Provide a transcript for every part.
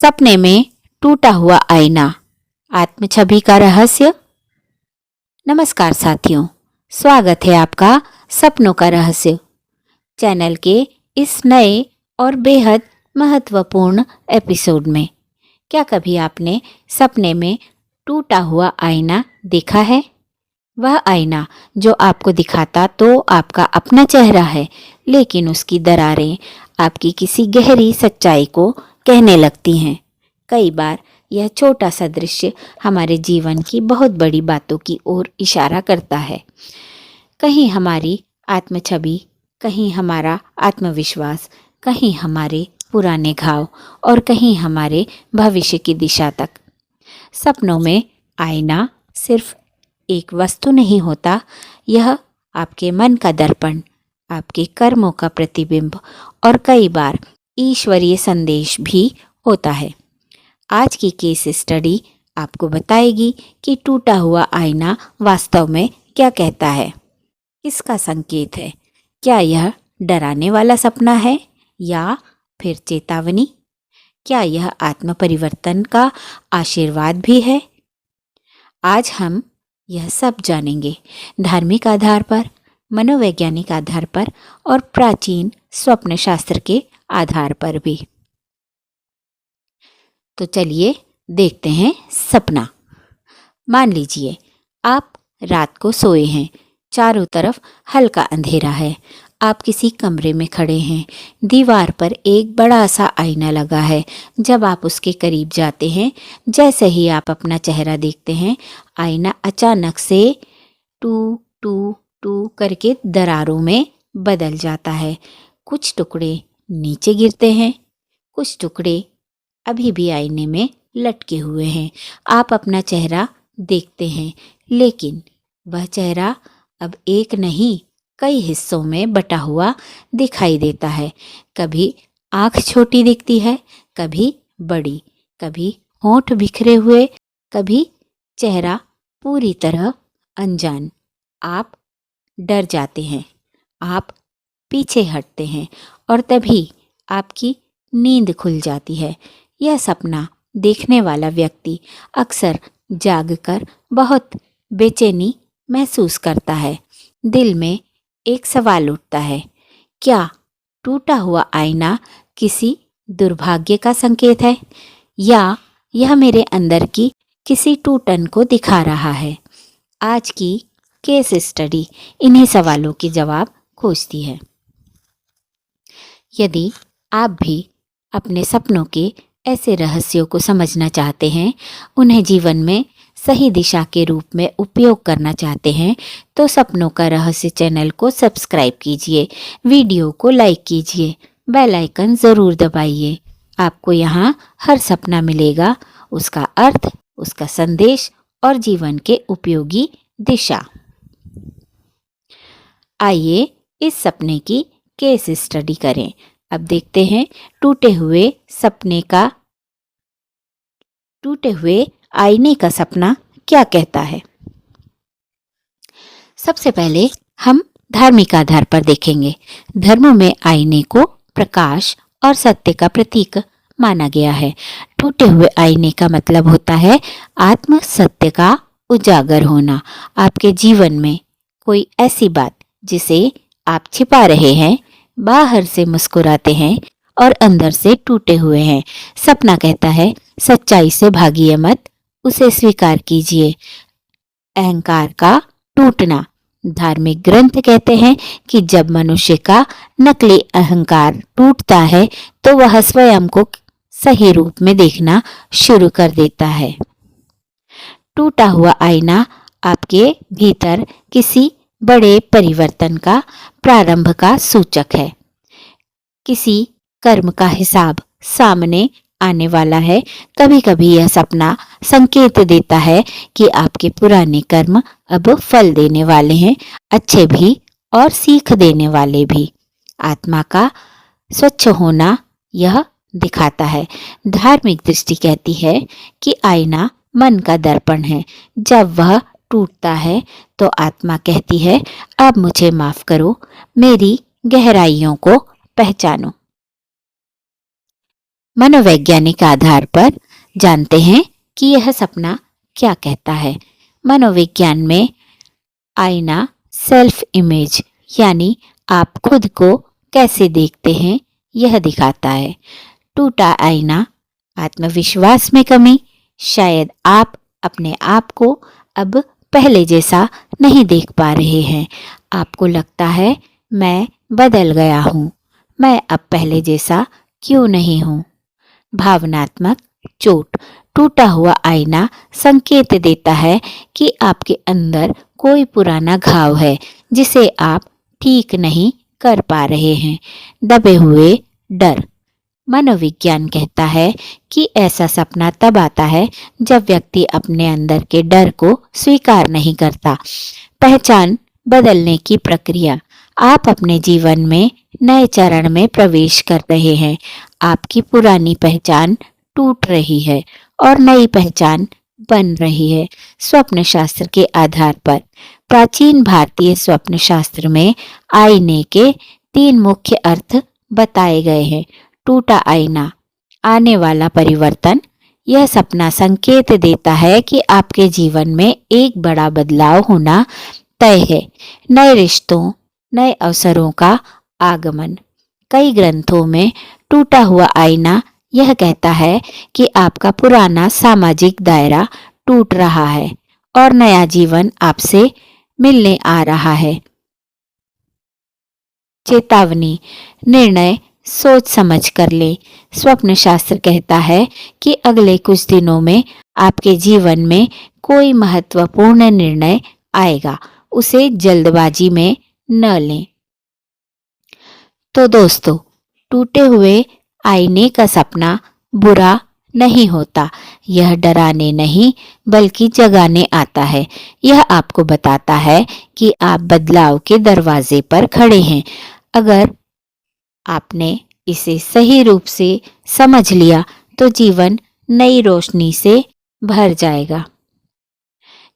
सपने में टूटा हुआ आईना, आत्म छवि का रहस्य। नमस्कार साथियों, स्वागत है आपका सपनों का रहस्य चैनल के इस नए और बेहद महत्वपूर्ण एपिसोड में। क्या कभी आपने सपने में टूटा हुआ आईना देखा है? वह आईना जो आपको दिखाता तो आपका अपना चेहरा है, लेकिन उसकी दरारें आपकी किसी गहरी सच्चाई को कहने लगती हैं। कई बार यह छोटा सा दृश्य हमारे जीवन की बहुत बड़ी बातों की ओर इशारा करता है। कहीं हमारी आत्म छवि, कहीं हमारा आत्मविश्वास, कहीं हमारे पुराने घाव और कहीं हमारे भविष्य की दिशा तक। सपनों में आईना सिर्फ एक वस्तु नहीं होता, यह आपके मन का दर्पण, आपके कर्मों का प्रतिबिंब और कई बार ईश्वरीय संदेश भी होता है। आज की केस स्टडी आपको बताएगी कि टूटा हुआ आईना वास्तव में क्या कहता है, किसका संकेत है। क्या यह डराने वाला सपना है या फिर चेतावनी? क्या यह आत्म परिवर्तन का आशीर्वाद भी है? आज हम यह सब जानेंगे, धार्मिक आधार पर, मनोवैज्ञानिक आधार पर और प्राचीन स्वप्न शास्त्र के आधार पर भी। तो चलिए देखते हैं सपना। मान लीजिए आप रात को सोए हैं, चारों तरफ हल्का अंधेरा है, आप किसी कमरे में खड़े हैं, दीवार पर एक बड़ा सा आईना लगा है। जब आप उसके करीब जाते हैं, जैसे ही आप अपना चेहरा देखते हैं, आईना अचानक से टू टू टू करके दरारों में बदल जाता है। कुछ टुकड़े नीचे गिरते हैं, कुछ टुकड़े अभी भी आईने में लटके हुए हैं। आप अपना चेहरा देखते हैं, लेकिन वह चेहरा अब एक नहीं, कई हिस्सों में बटा हुआ दिखाई देता है। कभी आँख छोटी दिखती है, कभी बड़ी, कभी होंठ बिखरे हुए, कभी चेहरा पूरी तरह अनजान। आप डर जाते हैं, आप पीछे हटते हैं और तभी आपकी नींद खुल जाती है। यह सपना देखने वाला व्यक्ति अक्सर जागकर बहुत बेचैनी महसूस करता है। दिल में एक सवाल उठता है, क्या टूटा हुआ आईना किसी दुर्भाग्य का संकेत है या यह मेरे अंदर की किसी टूटन को दिखा रहा है? आज की केस स्टडी इन्हीं सवालों के जवाब खोजती है। यदि आप भी अपने सपनों के ऐसे रहस्यों को समझना चाहते हैं, उन्हें जीवन में सही दिशा के रूप में उपयोग करना चाहते हैं, तो सपनों का रहस्य चैनल को सब्सक्राइब कीजिए, वीडियो को लाइक कीजिए, बेल आइकन ज़रूर दबाइए। आपको यहाँ हर सपना मिलेगा, उसका अर्थ, उसका संदेश और जीवन के उपयोगी दिशा। आइए इस सपने की केस स्टडी करें। अब देखते हैं टूटे हुए आईने का सपना क्या कहता है। सबसे पहले हम धार्मिक आधार पर देखेंगे। धर्म में आईने को प्रकाश और सत्य का प्रतीक माना गया है। टूटे हुए आईने का मतलब होता है आत्म सत्य का उजागर होना। आपके जीवन में कोई ऐसी बात जिसे आप छिपा रहे हैं, बाहर से मुस्कुराते हैं और अंदर से टूटे हुए हैं। सपना कहता है सच्चाई से भागिए मत, उसे स्वीकार कीजिए। अहंकार का टूटना। धार्मिक ग्रंथ कहते हैं कि जब मनुष्य का नकली अहंकार टूटता है तो वह स्वयं को सही रूप में देखना शुरू कर देता है। टूटा हुआ आईना आपके भीतर किसी बड़े परिवर्तन का प्रारंभ का सूचक है। किसी कर्म का हिसाब सामने आने वाला है। कभी कभी यह सपना संकेत देता है कि आपके पुराने कर्म अब फल देने वाले हैं, अच्छे भी और सीख देने वाले भी। आत्मा का स्वच्छ होना यह दिखाता है। धार्मिक दृष्टि कहती है कि आईना मन का दर्पण है। जब वह टूटता है तो आत्मा कहती है, अब मुझे माफ करो, मेरी गहराइयों को पहचानो। मनोवैज्ञानिक आधार पर जानते हैं कि यह सपना क्या कहता है। मनोविज्ञान में आईना सेल्फ इमेज यानी आप खुद को कैसे देखते हैं यह दिखाता है। टूटा आईना, आत्मविश्वास में कमी। शायद आप अपने आप को अब पहले जैसा नहीं देख पा रहे हैं। आपको लगता है मैं बदल गया हूँ, मैं अब पहले जैसा क्यों नहीं हूँ। भावनात्मक चोट, टूटा हुआ आईना संकेत देता है कि आपके अंदर कोई पुराना घाव है जिसे आप ठीक नहीं कर पा रहे हैं। दबे हुए डर, मनोविज्ञान कहता है कि ऐसा सपना तब आता है जब व्यक्ति अपने अंदर के डर को स्वीकार नहीं करता। पहचान बदलने की प्रक्रिया, आप अपने जीवन में नए चरण में प्रवेश कर रहे हैं। आपकी पुरानी पहचान टूट रही है और नई पहचान बन रही है। स्वप्न शास्त्र के आधार पर प्राचीन भारतीय स्वप्न शास्त्र में आईने के 3 मुख्य अर्थ बताए गए हैं। टूटा आईना, आने वाला परिवर्तन। यह सपना संकेत देता है कि आपके जीवन में एक बड़ा बदलाव होना तय है। नए रिश्तों, नए अवसरों का आगमन। कई ग्रंथों में टूटा हुआ आईना यह कहता है कि आपका पुराना सामाजिक दायरा टूट रहा है और नया जीवन आपसे मिलने आ रहा है। चेतावनी, निर्णय सोच समझ कर ले। स्वप्न शास्त्र कहता है कि अगले कुछ दिनों में आपके जीवन में कोई महत्वपूर्ण निर्णय आएगा, उसे जल्दबाजी में न लें। तो दोस्तों, टूटे हुए आईने का सपना बुरा नहीं होता, यह डराने नहीं बल्कि जगाने आता है। यह आपको बताता है कि आप बदलाव के दरवाजे पर खड़े हैं। अगर आपने इसे सही रूप से समझ लिया तो जीवन नई रोशनी से भर जाएगा।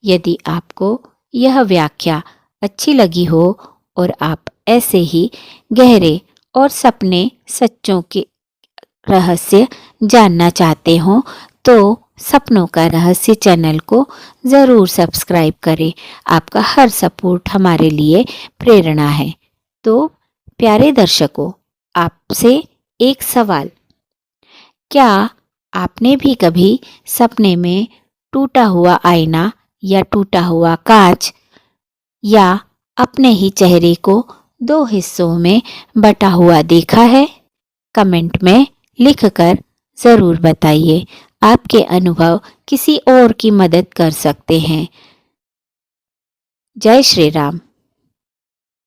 यदि आपको यह व्याख्या अच्छी लगी हो और आप ऐसे ही गहरे और सपने सच्चों के रहस्य जानना चाहते हो तो सपनों का रहस्य चैनल को ज़रूर सब्सक्राइब करें। आपका हर सपोर्ट हमारे लिए प्रेरणा है। तो प्यारे दर्शकों, आपसे एक सवाल, क्या आपने भी कभी सपने में टूटा हुआ आईना या टूटा हुआ कांच या अपने ही चेहरे को 2 हिस्सों में बटा हुआ देखा है? कमेंट में लिखकर ज़रूर बताइए। आपके अनुभव किसी और की मदद कर सकते हैं। जय श्री राम।